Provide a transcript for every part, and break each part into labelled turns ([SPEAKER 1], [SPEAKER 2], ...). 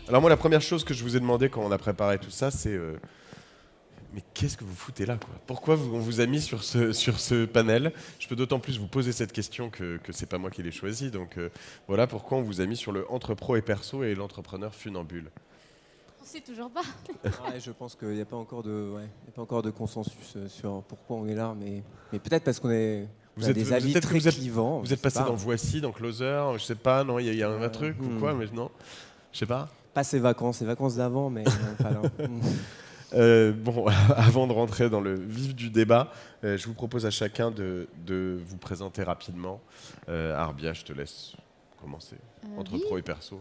[SPEAKER 1] Alors moi, la première chose que je vous ai demandé quand on a préparé tout ça, c'est mais qu'est-ce que vous foutez là, quoi? Pourquoi on vous a mis sur ce panel? Je peux d'autant plus vous poser cette question que c'est pas moi qui l'ai choisi. Donc voilà pourquoi on vous a mis sur le entre pro et perso et l'entrepreneur funambule.
[SPEAKER 2] On sait toujours pas.
[SPEAKER 3] Ouais, je pense qu'il n'y a pas encore de consensus sur pourquoi on est là, mais peut-être parce on a des avis
[SPEAKER 1] Peut-être que
[SPEAKER 3] très clivants.
[SPEAKER 1] vous
[SPEAKER 3] Je
[SPEAKER 1] êtes
[SPEAKER 3] sais
[SPEAKER 1] passé
[SPEAKER 3] pas.
[SPEAKER 1] dans Voici, dans Closer, je sais pas, non, il y a un truc ou quoi, mais non, je sais pas.
[SPEAKER 3] Pas ces vacances d'avant, mais pas là.
[SPEAKER 1] Bon, avant de rentrer dans le vif du débat, je vous propose à chacun de vous présenter rapidement. Arbia, je te laisse commencer. Entre
[SPEAKER 2] Oui.
[SPEAKER 1] pro et perso.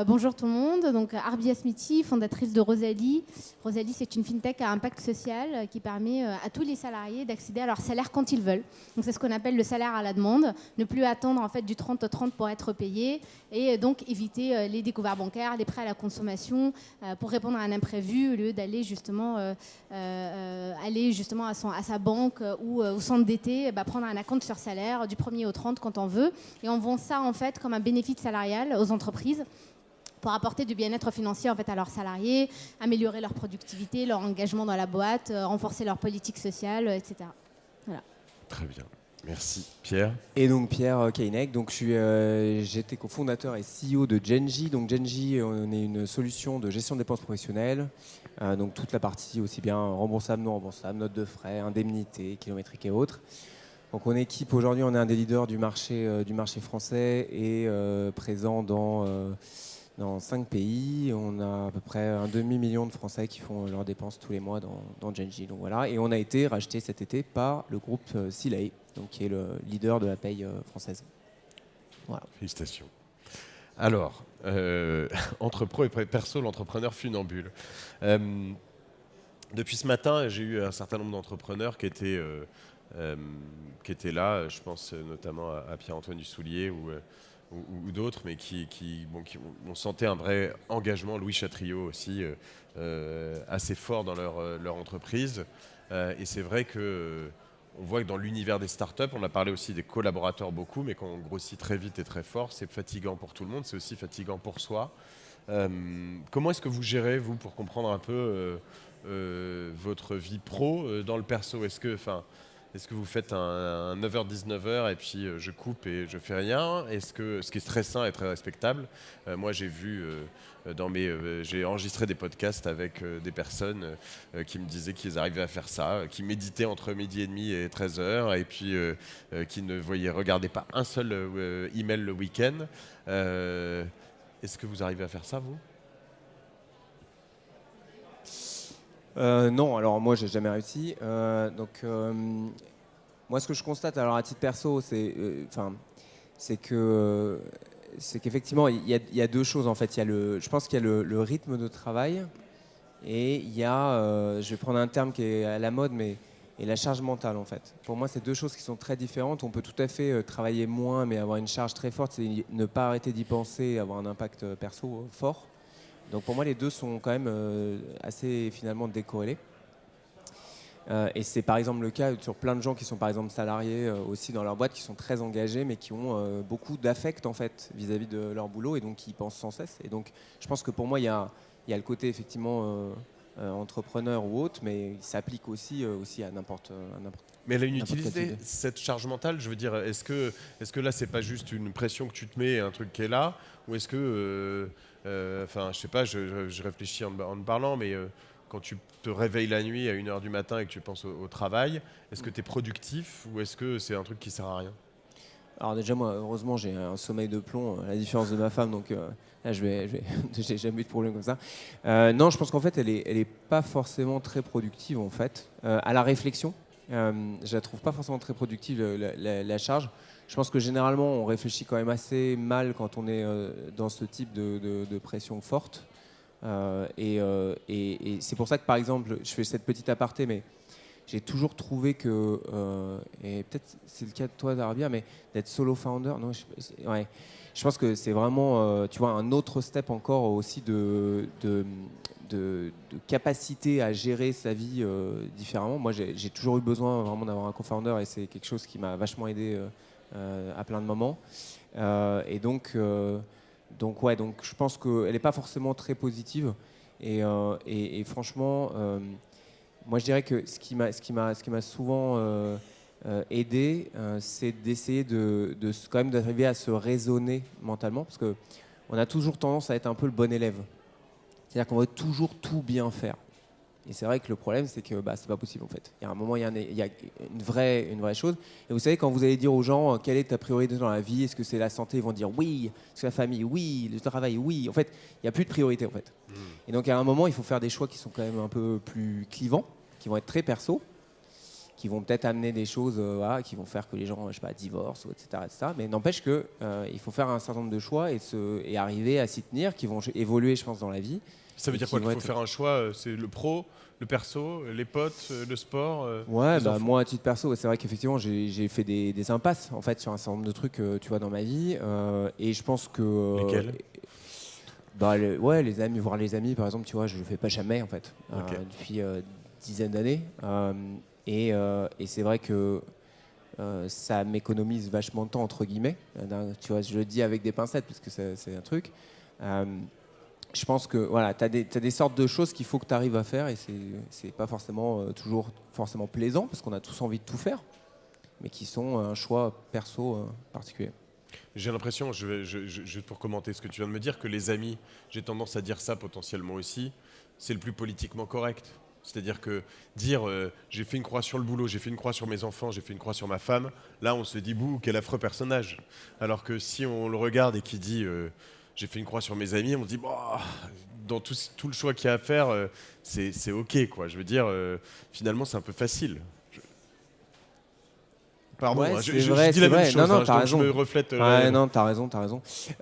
[SPEAKER 2] Bonjour tout le monde, donc Arbia Smithy, fondatrice de Rosalie. Rosalie, c'est une fintech à impact social qui permet à tous les salariés d'accéder à leur salaire quand ils veulent. Donc c'est ce qu'on appelle le salaire à la demande, ne plus attendre en fait du 30-30 pour être payé et donc éviter les découvertes bancaires, les prêts à la consommation pour répondre à un imprévu au lieu d'aller justement à sa banque ou s'endetter, prendre un acompte sur salaire du 1er au 30 quand on veut. Et on vend ça en fait comme un bénéfice salarial aux entreprises pour apporter du bien-être financier en fait, à leurs salariés, améliorer leur productivité, leur engagement dans la boîte, renforcer leur politique sociale, etc. Voilà.
[SPEAKER 1] Très bien. Merci. Pierre?
[SPEAKER 3] Et donc Pierre Keinec, donc j'étais cofondateur et CEO de Genji. Donc Genji, on est une solution de gestion de dépenses professionnelles. Donc toute la partie aussi bien remboursable, non remboursable, notes de frais, indemnités, kilométriques et autres. Donc on équipe aujourd'hui, on est un des leaders du marché français et présent dans 5 pays. On a à peu près un demi-million de Français qui font leurs dépenses tous les mois dans Genji. Donc voilà. Et on a été racheté cet été par le groupe Silay, donc qui est le leader de la paye française. Voilà.
[SPEAKER 1] Félicitations. Alors, entre pro et perso, l'entrepreneur funambule. Depuis ce matin, j'ai eu un certain nombre d'entrepreneurs qui étaient là. Je pense notamment à Pierre-Antoine Dussoulier ou d'autres, mais on sentait un vrai engagement, Louis Chatriot aussi, assez fort dans leur entreprise. Et c'est vrai que on voit que dans l'univers des startups, on a parlé aussi des collaborateurs beaucoup, mais quand on grossit très vite et très fort, c'est fatigant pour tout le monde, c'est aussi fatigant pour soi. Comment est-ce que vous gérez, vous, pour comprendre un peu votre vie pro dans le perso? Est-ce que vous faites un 9h-19h et puis je coupe et je fais rien? Est-ce que ce qui est très sain et très respectable? Moi, j'ai vu j'ai enregistré des podcasts avec des personnes qui me disaient qu'ils arrivaient à faire ça, qui méditaient entre midi et demi et 13h et puis qui ne regardaient pas un seul email le week-end. Est-ce que vous arrivez à faire ça, vous?
[SPEAKER 3] Non, alors moi j'ai jamais réussi. Moi ce que je constate, alors à titre perso, c'est qu'effectivement il y a deux choses en fait. Je pense qu'il y a le rythme de travail et il y a, je vais prendre un terme qui est à la mode, mais et la charge mentale en fait. Pour moi, c'est deux choses qui sont très différentes. On peut tout à fait travailler moins, mais avoir une charge très forte, c'est ne pas arrêter d'y penser, avoir un impact perso fort. Donc pour moi, les deux sont quand même assez finalement décorrélés. Et c'est par exemple le cas sur plein de gens qui sont par exemple salariés aussi dans leur boîte, qui sont très engagés, mais qui ont beaucoup d'affect en fait vis-à-vis de leur boulot et donc qui y pensent sans cesse. Et donc je pense que pour moi, il y a le côté effectivement entrepreneur ou autre, mais il s'applique aussi à n'importe.
[SPEAKER 1] Mais elle a une
[SPEAKER 3] N'importe quel
[SPEAKER 1] utilité,
[SPEAKER 3] type
[SPEAKER 1] cette charge mentale. Je veux dire, est-ce que là, c'est pas juste une pression que tu te mets et un truc qui est là, ou est-ce que, je sais pas, je réfléchis en me parlant, mais quand tu te réveilles la nuit à 1h du matin et que tu penses au travail, est-ce que tu es productif ou est-ce que c'est un truc qui sert à rien?
[SPEAKER 3] Alors déjà moi heureusement j'ai un sommeil de plomb à la différence de ma femme, donc là j'ai jamais eu de problème comme ça. Non, je pense qu'en fait elle est pas forcément très productive en fait à la réflexion. Je la trouve pas forcément très productive la charge. Je pense que généralement on réfléchit quand même assez mal quand on est dans ce type de pression forte. Et c'est pour ça que par exemple je fais cette petite aparté, mais j'ai toujours trouvé que, et peut-être c'est le cas de toi d'Arbia, mais d'être solo founder, non, ouais, je pense que c'est vraiment, tu vois, un autre step encore aussi de capacité à gérer sa vie différemment. Moi, j'ai toujours eu besoin vraiment d'avoir un co-founder et c'est quelque chose qui m'a vachement aidé à plein de moments. Et donc, Donc ouais, donc je pense qu'elle n'est pas forcément très positive. Et franchement, moi je dirais que ce qui m'a souvent aidé, c'est d'essayer quand même d'arriver à se raisonner mentalement, parce que on a toujours tendance à être un peu le bon élève. C'est-à-dire qu'on veut toujours tout bien faire. Et c'est vrai que le problème, c'est que c'est pas possible en fait. Il y a un moment, il y a une vraie chose. Et vous savez, quand vous allez dire aux gens quelle est ta priorité dans la vie, est-ce que c'est la santé, ils vont dire oui. Est-ce que la famille, oui. Le travail, oui. En fait, il n'y a plus de priorité en fait. Et donc à un moment, il faut faire des choix qui sont quand même un peu plus clivants, qui vont être très perso, qui vont peut-être amener des choses qui vont faire que les gens, je sais pas, divorcent, etc., etc. Mais n'empêche que il faut faire un certain nombre de choix et arriver à s'y tenir, qui vont évoluer, je pense, dans la vie.
[SPEAKER 1] Ça veut dire quoi? Il faut faire un choix, c'est le pro, le perso, les potes, le sport.
[SPEAKER 3] Ouais, moi à titre perso, c'est vrai qu'effectivement j'ai fait des impasses en fait sur un certain nombre de trucs, tu vois, dans ma vie, et je pense que
[SPEAKER 1] lesquels?
[SPEAKER 3] Les amis, voir les amis par exemple, tu vois, je le fais pas jamais en fait, depuis dizaines d'années, et c'est vrai que ça m'économise vachement de temps entre guillemets, tu vois, je le dis avec des pincettes parce que c'est un truc. Je pense que voilà, t'as des sortes de choses qu'il faut que tu arrives à faire, et c'est pas forcément toujours forcément plaisant parce qu'on a tous envie de tout faire, mais qui sont un choix perso particulier.
[SPEAKER 1] J'ai l'impression, pour commenter ce que tu viens de me dire, que les amis, j'ai tendance à dire ça potentiellement aussi, c'est le plus politiquement correct. C'est-à-dire que dire j'ai fait une croix sur le boulot, j'ai fait une croix sur mes enfants, j'ai fait une croix sur ma femme, là on se dit bouh, quel affreux personnage. Alors que si on le regarde et qu'il dit j'ai fait une croix sur mes amis, on se dit bah, dans tout le choix qu'il y a à faire, c'est ok quoi. Je veux dire, finalement c'est un peu facile. Pardon,
[SPEAKER 3] Ouais,
[SPEAKER 1] hein, je
[SPEAKER 3] vrai,
[SPEAKER 1] dis la même
[SPEAKER 3] vrai.
[SPEAKER 1] chose,
[SPEAKER 3] non,
[SPEAKER 1] hein,
[SPEAKER 3] t'as
[SPEAKER 1] donc
[SPEAKER 3] raison.
[SPEAKER 1] je me reflète.
[SPEAKER 3] Non, t'as raison.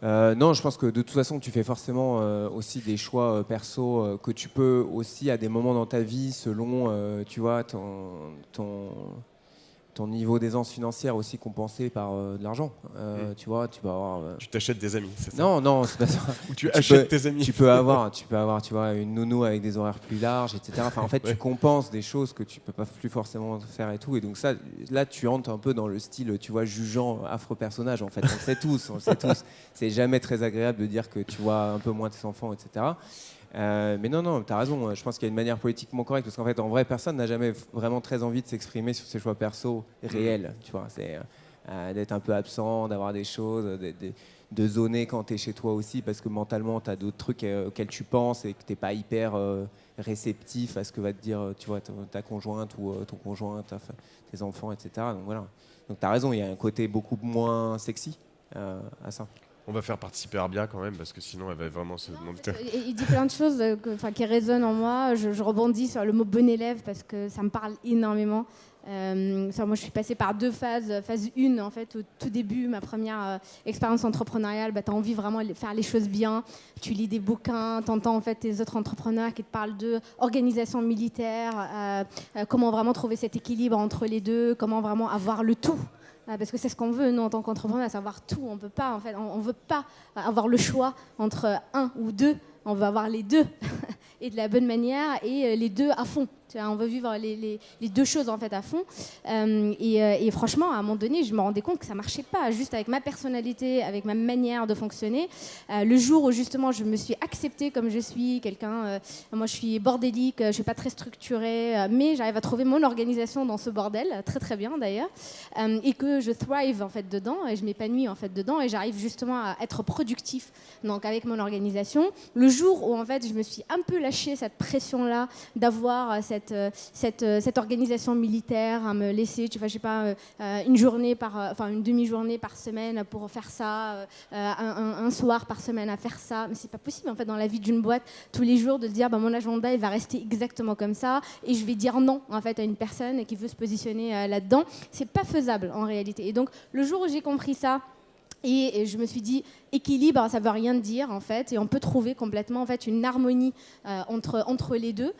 [SPEAKER 3] Non, je pense que de toute façon, tu fais forcément aussi des choix perso que tu peux aussi à des moments dans ta vie, selon, tu vois, ton niveau d'aisance financière aussi compensé par de l'argent. Tu vois, tu peux avoir.
[SPEAKER 1] Tu t'achètes des amis, c'est ça?
[SPEAKER 3] Non, c'est pas ça.
[SPEAKER 1] Ou tu achètes tes amis.
[SPEAKER 3] Tu peux avoir, tu vois, une nounou avec des horaires plus larges, etc. Enfin, en fait,
[SPEAKER 1] Ouais.
[SPEAKER 3] tu compenses des choses que tu peux pas plus forcément faire et tout. Et donc ça, là, tu entres un peu dans le style, tu vois, jugeant affreux personnage. En fait, on le sait tous. C'est jamais très agréable de dire que tu vois un peu moins tes enfants, etc. Mais non, t'as raison. Je pense qu'il y a une manière politiquement correcte, parce qu'en fait, en vrai, personne n'a jamais vraiment très envie de s'exprimer sur ses choix perso réels. Tu vois, c'est d'être un peu absent, d'avoir des choses, de zoner quand t'es chez toi aussi, parce que mentalement, t'as d'autres trucs auxquels tu penses et que t'es pas hyper réceptif à ce que va te dire, tu vois, ta conjointe ou ton conjoint, tes enfants, etc. Donc voilà. Donc t'as raison. Il y a un côté beaucoup moins sexy à ça.
[SPEAKER 1] On va faire participer Arbia quand même, parce que sinon elle va vraiment se demander.
[SPEAKER 2] Il dit plein de choses qui résonnent en moi. Je rebondis sur le mot bon élève parce que ça me parle énormément. Moi, je suis passée par 2 phases. Phase 1, en fait, au tout début, ma première expérience entrepreneuriale, tu as envie vraiment de faire les choses bien. Tu lis des bouquins, tu entends en fait, tes autres entrepreneurs qui te parlent d'organisation militaire, comment vraiment trouver cet équilibre entre les deux, comment vraiment avoir le tout. Parce que c'est ce qu'on veut, nous, en tant qu'entrepreneurs, savoir tout. On peut pas, en fait, on veut pas avoir le choix entre un ou deux. On veut avoir les deux et de la bonne manière et les deux à fond. Tu vois, on veut vivre les deux choses en fait à fond. Et franchement, à un moment donné, je me rendais compte que ça marchait pas, juste avec ma personnalité, avec ma manière de fonctionner. Le jour où justement je me suis acceptée comme je suis, moi je suis bordélique, je suis pas très structurée, mais j'arrive à trouver mon organisation dans ce bordel, très très bien d'ailleurs, et que je thrive en fait dedans et je m'épanouis en fait dedans et j'arrive justement à être productif donc avec mon organisation. Le jour où en fait je me suis un peu lâché cette pression là d'avoir cette organisation militaire à me laisser, tu vois, je sais pas, une demi-journée par semaine pour faire ça, un soir par semaine à faire ça, mais c'est pas possible en fait dans la vie d'une boîte tous les jours de se dire mon agenda il va rester exactement comme ça et je vais dire non en fait à une personne qui veut se positionner là-dedans, c'est pas faisable en réalité. Et donc le jour où j'ai compris ça et je me suis dit équilibre, ça veut rien dire en fait, et on peut trouver complètement en fait une harmonie entre les deux.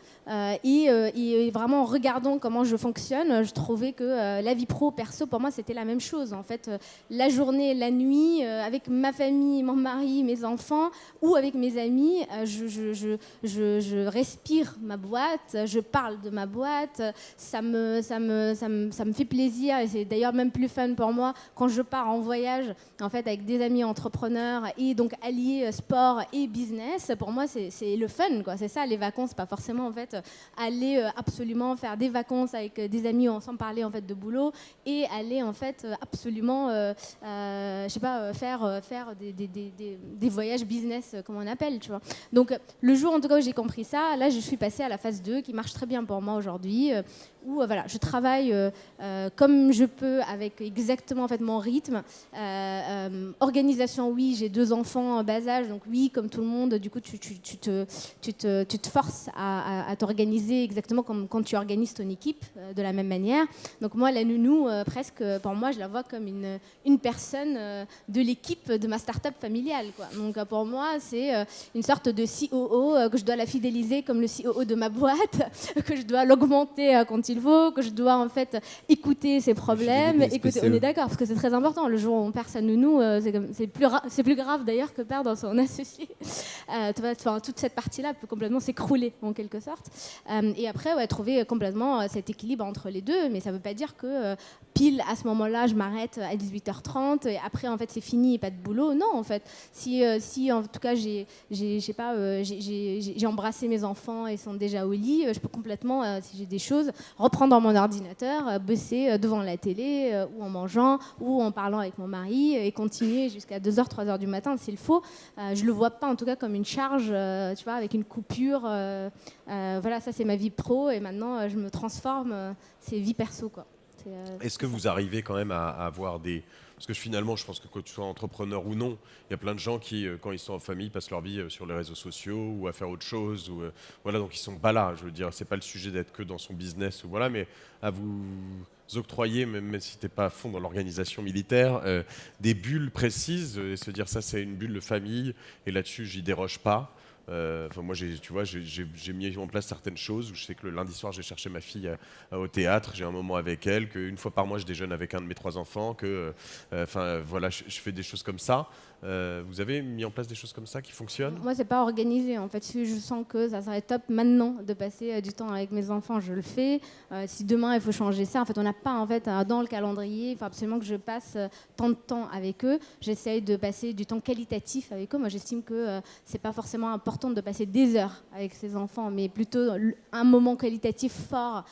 [SPEAKER 2] Et vraiment en regardant comment je fonctionne, je trouvais que la vie pro, perso, pour moi c'était la même chose en fait. La journée, la nuit, avec ma famille, mon mari, mes enfants, ou avec mes amis, je respire ma boîte, je parle de ma boîte, ça me fait plaisir et c'est d'ailleurs même plus fun pour moi quand je pars en voyage. En fait, fait avec des amis entrepreneurs et donc allier sport et business, pour moi c'est le fun, quoi. C'est ça les vacances, pas forcément en fait aller absolument faire des vacances avec des amis sans parler en fait de boulot et aller en fait absolument je sais pas faire des voyages business comme on appelle, tu vois. Donc le jour en tout cas où j'ai compris ça, là je suis passée à la phase 2 qui marche très bien pour moi aujourd'hui, où voilà, je travaille comme je peux avec exactement en fait mon rythme. Organisation, oui, j'ai 2 enfants en bas âge, donc oui, comme tout le monde, du coup tu te forces à t'organiser exactement comme quand tu organises ton équipe de la même manière. Donc moi la nounou presque pour moi je la vois comme une personne de l'équipe de ma start-up familiale, quoi. Donc pour moi c'est une sorte de COO que je dois la fidéliser comme le COO de ma boîte, que je dois l'augmenter quand il faut, que je dois en fait écouter ses problèmes, écouter, on est d'accord, parce que c'est très important. Le jour où on perd sa nounou, c'est plus grave d'ailleurs que perdre son associé. Toute cette partie-là peut complètement s'écrouler en quelque sorte. Et après, ouais, trouver complètement cet équilibre entre les deux, mais ça ne veut pas dire que pile à ce moment-là, je m'arrête à 18h30 et après en fait c'est fini et pas de boulot. Non, en fait, si en tout cas j'ai embrassé mes enfants et ils sont déjà au lit, je peux complètement, si j'ai des choses, reprendre mon ordinateur, bosser devant la télé ou en mangeant ou en parlant avec mon mari et continuer jusqu'à 2h, 3h du matin s'il faut. Je le vois pas en tout cas comme une charge, tu vois, avec une coupure. Voilà, ça c'est ma vie pro et maintenant je me transforme, c'est vie perso, quoi.
[SPEAKER 1] Est-ce que vous arrivez quand même à avoir des... Parce que finalement, je pense que quand tu sois entrepreneur ou non, il y a plein de gens qui, quand ils sont en famille, passent leur vie sur les réseaux sociaux ou à faire autre chose. Ou, voilà, donc ils sont pas là. Je veux dire, c'est pas le sujet d'être que dans son business ou voilà, mais à vous octroyer, même si t'es pas à fond dans l'organisation militaire, des bulles précises et se dire ça, c'est une bulle de famille et là-dessus, j'y déroge pas. Moi, j'ai mis en place certaines choses où je sais que le lundi soir, j'ai cherché ma fille au théâtre, j'ai un moment avec elle, qu'une fois par mois, je déjeune avec un de mes 3 enfants, voilà, je fais des choses comme ça. Vous avez mis en place des choses comme ça qui fonctionnent ?
[SPEAKER 2] Moi, c'est pas organisé. En fait, si je sens que ça serait top maintenant de passer du temps avec mes enfants, je le fais. Si demain il faut changer ça, en fait, on n'a pas en fait dans le calendrier. Il faut absolument que je passe tant de temps avec eux. J'essaye de passer du temps qualitatif avec eux. Moi, j'estime que c'est pas forcément important de passer des heures avec ses enfants, mais plutôt un moment qualitatif fort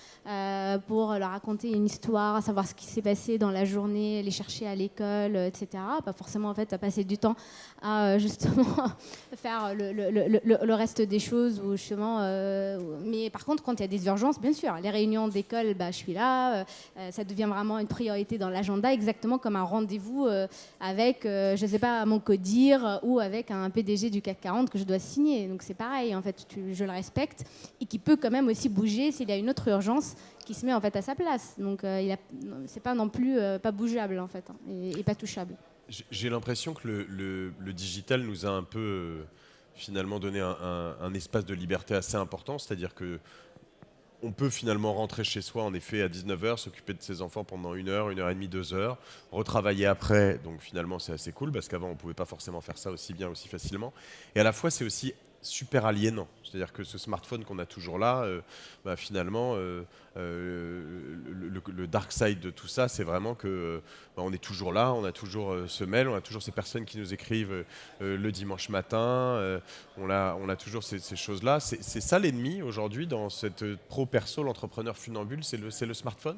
[SPEAKER 2] pour leur raconter une histoire, savoir ce qui s'est passé dans la journée, les chercher à l'école, etc. Pas forcément en fait à passer du temps à justement faire le reste des choses ou justement mais par contre quand il y a des urgences, bien sûr les réunions d'école, je suis là, ça devient vraiment une priorité dans l'agenda, exactement comme un rendez-vous avec je sais pas mon codir ou avec un PDG du CAC 40 que je dois signer. Donc c'est pareil en fait, je le respecte et qui peut quand même aussi bouger s'il y a une autre urgence qui se met en fait à sa place. Donc c'est pas non plus pas bougeable en fait, et pas touchable.
[SPEAKER 1] J'ai l'impression que le digital nous a un peu finalement donné un espace de liberté assez important, c'est-à-dire que on peut finalement rentrer chez soi en effet à 19h, s'occuper de ses enfants pendant 1h, 1h30, 2h, retravailler après, donc finalement c'est assez cool parce qu'avant on ne pouvait pas forcément faire ça aussi bien, aussi facilement, et à la fois c'est aussi super aliénant, c'est-à-dire que ce smartphone qu'on a toujours là, finalement le dark side de tout ça, c'est vraiment que on est toujours là, on a toujours ce mail, on a toujours ces personnes qui nous écrivent le dimanche matin, on a toujours ces choses-là. C'est ça l'ennemi aujourd'hui dans cette pro-perso, l'entrepreneur funambule, c'est le smartphone ?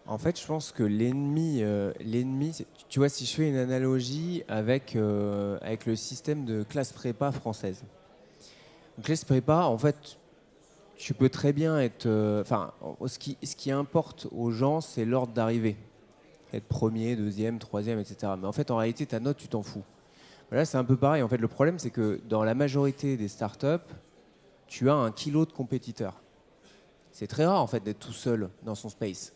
[SPEAKER 3] En fait, je pense que l'ennemi, tu vois, si je fais une analogie avec le système de classe prépa française. Donc, classe prépa, en fait, tu peux très bien être... ce qui importe aux gens, c'est l'ordre d'arrivée. Être premier, deuxième, troisième, etc. Mais en fait, en réalité, ta note, tu t'en fous. Là, c'est un peu pareil. En fait, le problème, c'est que dans la majorité des startups, tu as un kilo de compétiteurs. C'est très rare, en fait, d'être tout seul dans son space.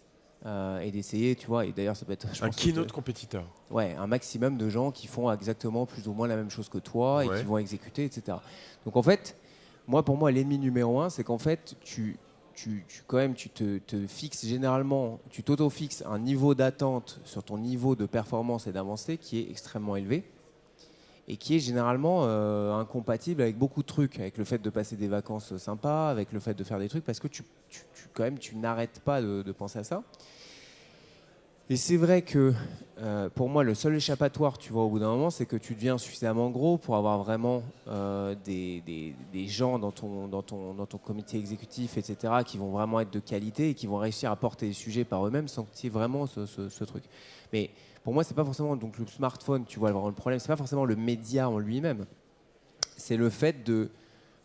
[SPEAKER 3] Et d'essayer, tu vois, et d'ailleurs ça peut être...
[SPEAKER 1] Un kilo de compétiteurs.
[SPEAKER 3] Ouais, un maximum de gens qui font exactement plus ou moins la même chose que toi et qui vont exécuter, etc. Donc en fait, pour moi, l'ennemi numéro 1, c'est qu'en fait, tu te fixes généralement, tu t'auto-fixes un niveau d'attente sur ton niveau de performance et d'avancée qui est extrêmement élevé et qui est généralement incompatible avec beaucoup de trucs, avec le fait de passer des vacances sympas, avec le fait de faire des trucs, parce que tu n'arrêtes pas de penser à ça. Et c'est vrai que pour moi, le seul échappatoire, tu vois, au bout d'un moment, c'est que tu deviens suffisamment gros pour avoir vraiment des gens dans ton comité exécutif, etc., qui vont vraiment être de qualité et qui vont réussir à porter les sujets par eux-mêmes sans que tu aies vraiment ce truc. Mais pour moi, c'est pas forcément donc, le smartphone, tu vois, vraiment le problème, c'est pas forcément le média en lui-même. C'est le fait de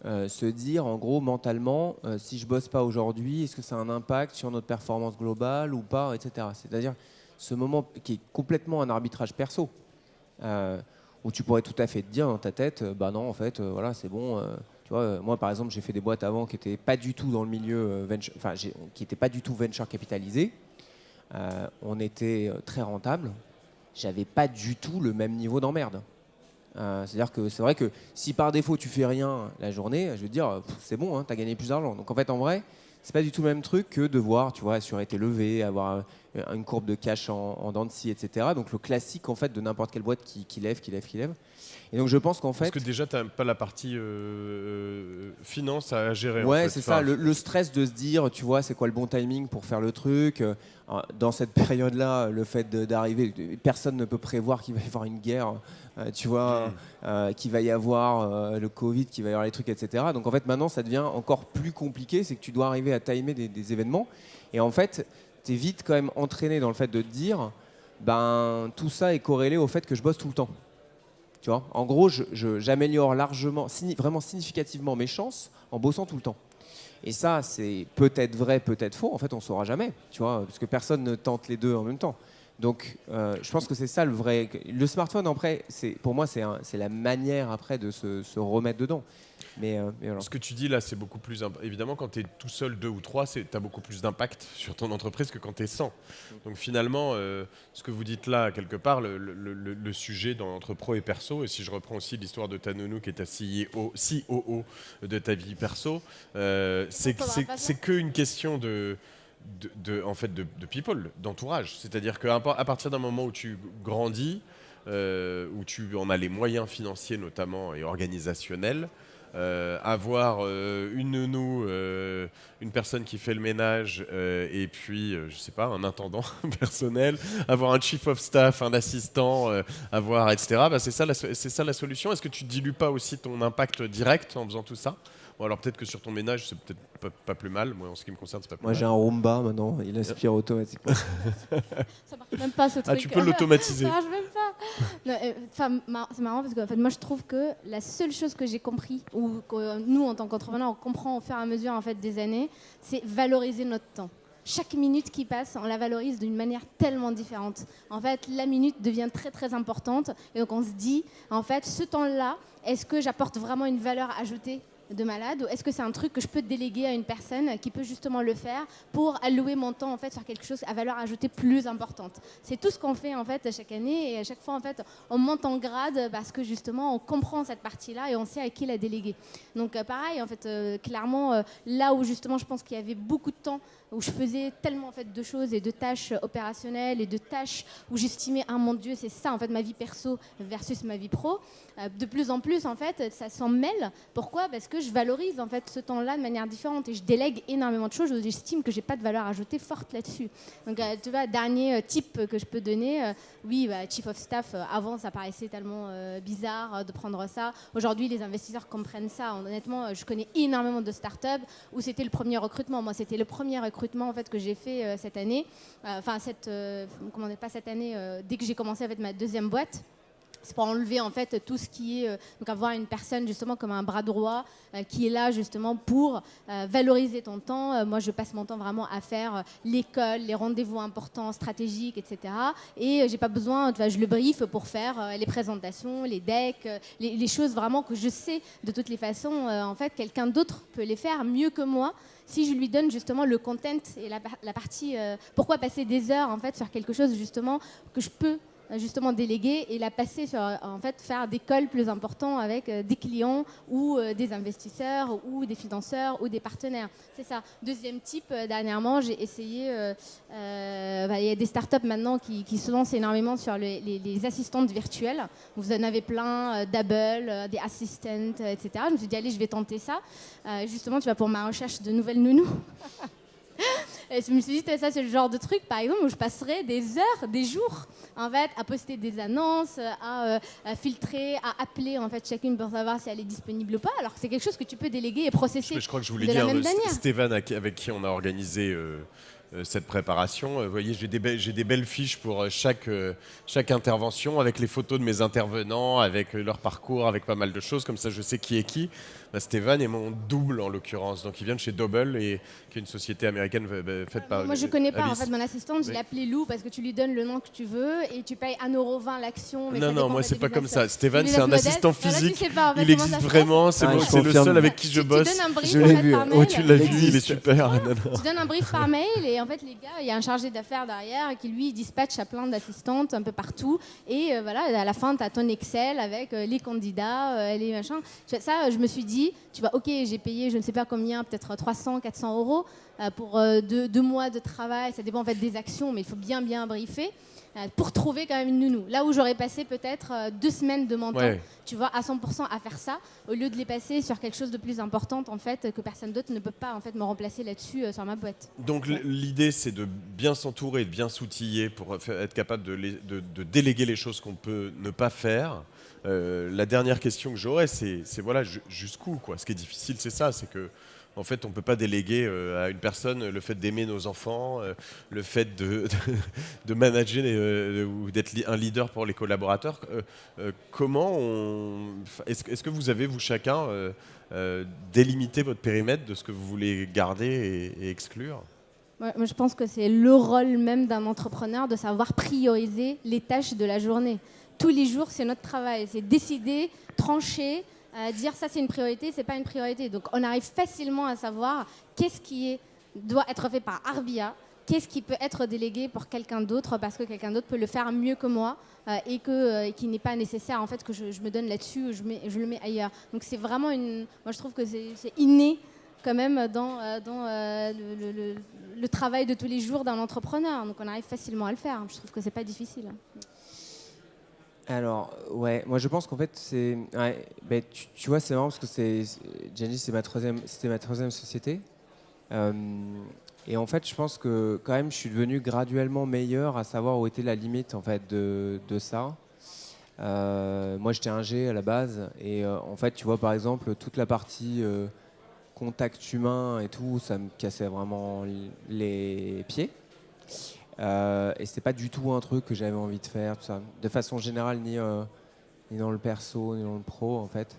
[SPEAKER 3] se dire, en gros, mentalement, si je bosse pas aujourd'hui, est-ce que ça a un impact sur notre performance globale ou pas, etc. C'est-à-dire ce moment qui est complètement un arbitrage perso, où tu pourrais tout à fait te dire dans ta tête, bah non, en fait, voilà, c'est bon. Tu vois, moi, par exemple, j'ai fait des boîtes avant qui n'étaient pas du tout dans le milieu venture, enfin, qui n'étaient pas du tout venture capitalisées. On était très rentable. J'avais pas du tout le même niveau d'emmerde. C'est-à-dire que c'est vrai que si par défaut tu fais rien la journée, je veux dire, c'est bon, hein, tu as gagné plus d'argent. Donc en fait, en vrai, c'est pas du tout le même truc que devoir, tu vois, assurer tes levées, avoir une courbe de cash en dents de scie, etc. Donc le classique en fait de n'importe quelle boîte qui lève. Et donc je pense qu'en fait,
[SPEAKER 1] Parce que déjà, tu n'as pas la partie finance à gérer.
[SPEAKER 3] ouais,
[SPEAKER 1] en fait.
[SPEAKER 3] c'est ça, le stress de se dire, tu vois, c'est quoi le bon timing pour faire le truc. Dans cette période-là, le fait d'arriver, personne ne peut prévoir qu'il va y avoir une guerre, tu vois, qu'il va y avoir le Covid, qu'il va y avoir les trucs, etc. Donc en fait, maintenant, ça devient encore plus compliqué, c'est que tu dois arriver à timer des événements. Et en fait, tu es vite quand même entraîné dans le fait de te dire, ben, tout ça est corrélé au fait que je bosse tout le temps. Tu vois, en gros, j'améliore largement, vraiment significativement mes chances en bossant tout le temps. Et ça, c'est peut-être vrai, peut-être faux. En fait, on ne saura jamais, tu vois, parce que personne ne tente les deux en même temps. Donc, je pense que c'est ça le vrai. Le smartphone, après, pour moi, c'est la manière après de se remettre dedans. Mais voilà.
[SPEAKER 1] Ce que tu dis là, c'est beaucoup plus... Évidemment, quand tu es tout seul, 2 ou 3, tu as beaucoup plus d'impact sur ton entreprise que quand tu es 100. Donc finalement, ce que vous dites là, quelque part, le sujet dans entre pro et perso, et si je reprends aussi l'histoire de ta nounou qui est ta COO de ta vie perso, c'est qu'une question en fait, de people, d'entourage. C'est-à-dire qu'à partir d'un moment où tu grandis, où tu en as les moyens financiers notamment et organisationnels, avoir une nounou, une personne qui fait le ménage et puis, je sais pas, un intendant personnel, avoir un chief of staff, un assistant, avoir, etc. Bah, c'est ça la solution. Est-ce que tu dilues pas aussi ton impact direct en faisant tout ça? Bon, alors peut-être que sur ton ménage, c'est peut-être pas plus mal. Moi, en ce qui me concerne, c'est pas plus
[SPEAKER 3] mal. Moi, j'ai un Roomba maintenant, il aspire automatiquement.
[SPEAKER 2] Ça marche même pas ce truc.
[SPEAKER 1] Ah, tu peux l'automatiser.
[SPEAKER 2] Ça marche même pas. C'est marrant parce que en fait, moi, je trouve que la seule chose que j'ai compris, ou que nous, en tant qu'entrepreneurs, on comprend au fur et à mesure en fait, des années, c'est valoriser notre temps. Chaque minute qui passe, on la valorise d'une manière tellement différente. En fait, la minute devient très très importante et donc on se dit, en fait, ce temps-là, est-ce que j'apporte vraiment une valeur ajoutée de malade, ou est-ce que c'est un truc que je peux déléguer à une personne qui peut justement le faire pour allouer mon temps en fait sur quelque chose à valeur ajoutée plus importante. C'est tout ce qu'on fait en fait chaque année, et à chaque fois en fait on monte en grade parce que justement on comprend cette partie-là et on sait à qui la déléguer. Donc pareil en fait, clairement là où justement je pense qu'il y avait beaucoup de temps où je faisais tellement en fait de choses et de tâches opérationnelles et de tâches où j'estimais mon Dieu, c'est ça en fait ma vie perso versus ma vie pro. De plus en plus en fait ça s'en mêle. Pourquoi? Parce que je valorise en fait ce temps-là de manière différente et je délègue énormément de choses où j'estime que j'ai pas de valeur ajoutée forte là-dessus. Donc tu vois, dernier tip que je peux donner, oui, chief of staff, avant ça paraissait tellement bizarre de prendre ça. Aujourd'hui les investisseurs comprennent ça. Honnêtement, je connais énormément de startups où c'était le premier recrutement. Moi c'était le premier recrutement en fait que j'ai fait cette année. Enfin pas cette année, dès que j'ai commencé avec ma deuxième boîte. C'est pour enlever en fait tout ce qui est donc avoir une personne justement comme un bras droit qui est là justement pour valoriser ton temps. Moi je passe mon temps vraiment à faire l'école, les rendez-vous importants, stratégiques, etc. Et j'ai pas besoin, je le brief pour faire les présentations, les decks, les choses vraiment que je sais de toutes les façons. En fait quelqu'un d'autre peut les faire mieux que moi. Si je lui donne justement le content et la partie pourquoi passer des heures en fait sur quelque chose justement que je peux justement déléguer et la passer sur en fait faire des calls plus importants avec des clients ou des investisseurs ou des financeurs ou des partenaires. C'est ça. Deuxième type, dernièrement j'ai essayé, il y a des startups maintenant qui se lancent énormément sur les assistantes virtuelles. Vous en avez plein, Double, des assistants, etc. Je me suis dit allez je vais tenter ça. Justement tu vois pour ma recherche de nouvelles nounous. Et je me suis dit, ça c'est le genre de truc, par exemple, où je passerais des heures, des jours, en fait, à poster des annonces, à filtrer, à appeler en fait chacune pour savoir si elle est disponible ou pas. Alors que c'est quelque chose que tu peux déléguer et processer.
[SPEAKER 1] Je crois que je vous l'ai
[SPEAKER 2] de
[SPEAKER 1] dit,
[SPEAKER 2] la même manière.
[SPEAKER 1] Stéphane, avec qui on a organisé cette préparation. Vous voyez, j'ai des belles fiches pour chaque intervention, avec les photos de mes intervenants, avec leur parcours, avec pas mal de choses. Comme ça, je sais qui est qui. Bah, Stéphane est mon double, en l'occurrence. Donc, il vient de chez Double, qui est une société américaine faite par
[SPEAKER 2] Moi, je connais pas. En
[SPEAKER 1] Alice.
[SPEAKER 2] fait, mon assistante, je l'ai appelée Lou parce que tu lui donnes le nom que tu veux et tu payes 1,20 € l'action. Mais
[SPEAKER 1] Non, moi, c'est pas comme ça. Stéphane, c'est un assistant physique. Il existe vraiment. C'est le seul avec qui je bosse.
[SPEAKER 2] Tu donnes un brief
[SPEAKER 3] Je l'ai vu.
[SPEAKER 2] par mail.
[SPEAKER 1] Oh, tu l'as vu, il est super.
[SPEAKER 2] Tu donnes un brief par mail et en fait, les gars, il y a un chargé d'affaires derrière qui lui dispatche à plein d'assistantes un peu partout. Et voilà, à la fin, tu as ton Excel avec les candidats, les machins. Ça, je me suis dit, tu vois, ok, j'ai payé, je ne sais pas combien, peut-être 300, 400 € pour 2 mois de travail. Ça dépend en fait des actions, mais il faut bien briefer pour trouver quand même une nounou. Là où j'aurais passé peut-être 2 semaines de mon temps, tu vois, à 100% à faire ça, au lieu de les passer sur quelque chose de plus important en fait, que personne d'autre ne peut pas en fait me remplacer là-dessus sur ma boîte.
[SPEAKER 1] Donc l'idée, c'est de bien s'entourer, de bien s'outiller pour être capable de déléguer les choses qu'on peut ne pas faire. La dernière question que j'aurais, c'est voilà, jusqu'où quoi. Ce qui est difficile, c'est ça, c'est que en fait, on ne peut pas déléguer à une personne le fait d'aimer nos enfants, le fait de manager ou d'être un leader pour les collaborateurs. Comment est-ce que vous avez, vous chacun, délimité votre périmètre de ce que vous voulez garder et exclure ?
[SPEAKER 2] Moi, je pense que c'est le rôle même d'un entrepreneur de savoir prioriser les tâches de la journée. Tous les jours, c'est notre travail. C'est décider, trancher, dire ça c'est une priorité, c'est pas une priorité. Donc on arrive facilement à savoir qu'est-ce qui doit être fait par Arbia, qu'est-ce qui peut être délégué pour quelqu'un d'autre parce que quelqu'un d'autre peut le faire mieux que moi et qu'il n'est pas nécessaire en fait que je me donne là-dessus, je le mets ailleurs. Donc c'est vraiment moi je trouve que c'est inné quand même dans le travail de tous les jours d'un entrepreneur. Donc on arrive facilement à le faire. Je trouve que c'est pas difficile.
[SPEAKER 3] Alors, ouais, moi je pense qu'en fait, c'est. Ouais, ben, tu vois, c'est marrant parce que Giannis, c'était ma troisième société. Et en fait, je pense que quand même, je suis devenu graduellement meilleur à savoir où était la limite en fait, de ça. Moi, j'étais ingé à la base. Et en fait, tu vois, par exemple, toute la partie contact humain et tout, ça me cassait vraiment les pieds. Et c'était pas du tout un truc que j'avais envie de faire, tout ça. De façon générale, ni dans le perso, ni dans le pro, en fait.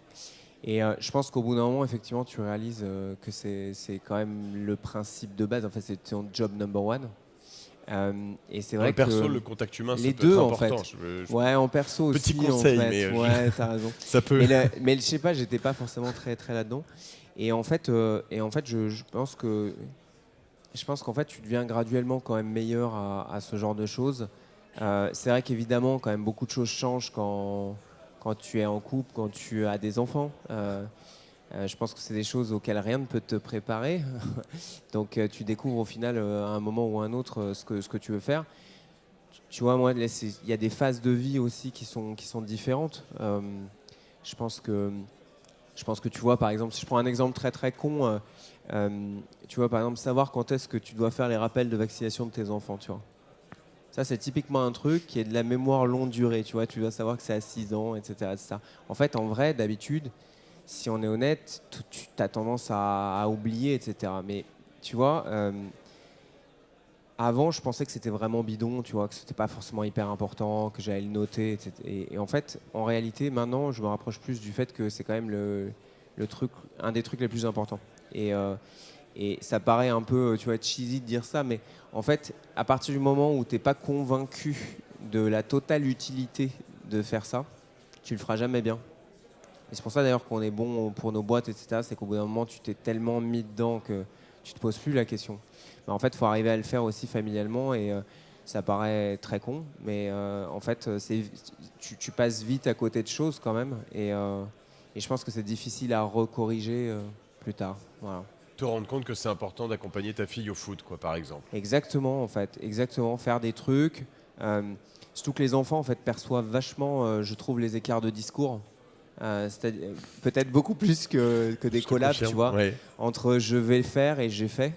[SPEAKER 3] Et je pense qu'au bout d'un moment, effectivement, tu réalises que c'est quand même le principe de base. En fait, c'est ton job number one. Et c'est vrai
[SPEAKER 1] le perso,
[SPEAKER 3] que
[SPEAKER 1] le contact humain,
[SPEAKER 3] les
[SPEAKER 1] ça peut
[SPEAKER 3] deux,
[SPEAKER 1] être
[SPEAKER 3] en
[SPEAKER 1] important.
[SPEAKER 3] fait. Ouais, en perso aussi.
[SPEAKER 1] Petit conseil,
[SPEAKER 3] en fait.
[SPEAKER 1] mais
[SPEAKER 3] ouais, t'as raison.
[SPEAKER 1] Ça peut.
[SPEAKER 3] Mais je sais pas, j'étais pas forcément très là-dedans. Et en fait, je pense qu'en fait, tu deviens graduellement quand même meilleur à ce genre de choses. C'est vrai qu'évidemment, quand même, beaucoup de choses changent quand tu es en couple, quand tu as des enfants. Je pense que c'est des choses auxquelles rien ne peut te préparer. Donc, tu découvres au final, à un moment ou à un autre, ce que tu veux faire. Tu vois, moi, il y a des phases de vie aussi qui sont différentes. Je pense que tu vois, par exemple, si je prends un exemple très con, tu vois, par exemple, savoir quand est-ce que tu dois faire les rappels de vaccination de tes enfants, tu vois. Ça, c'est typiquement un truc qui est de la mémoire longue durée, tu vois. Tu dois savoir que c'est à 6 ans, etc., etc. En fait, en vrai, d'habitude, si on est honnête, tu as tendance à oublier, etc. Mais, tu vois, avant, je pensais que c'était vraiment bidon, tu vois, que c'était pas forcément hyper important, que j'allais le noter, etc. Et en fait, en réalité, maintenant, je me rapproche plus du fait que c'est quand même un des trucs les plus importants. Et ça paraît un peu, tu vois, cheesy de dire ça, mais en fait, à partir du moment où tu n'es pas convaincu de la totale utilité de faire ça, tu le feras jamais bien. Et c'est pour ça d'ailleurs qu'on est bon pour nos boîtes, etc. C'est qu'au bout d'un moment, tu t'es tellement mis dedans que tu te poses plus la question. Mais en fait, il faut arriver à le faire aussi familialement et ça paraît très con, mais en fait, tu passes vite à côté de choses quand même et je pense que c'est difficile à recorriger plus tard. Voilà.
[SPEAKER 1] Te rendre compte que c'est important d'accompagner ta fille au foot, quoi, par exemple.
[SPEAKER 3] Exactement, en fait. Exactement. Faire des trucs. Surtout que les enfants, en fait, perçoivent vachement, je trouve, les écarts de discours. Peut-être beaucoup plus que des collabs, tu vois, entre je vais le faire et j'ai fait.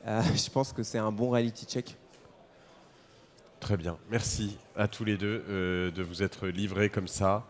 [SPEAKER 3] je pense que c'est un bon reality check.
[SPEAKER 1] Très bien. Merci à tous les deux de vous être livrés comme ça.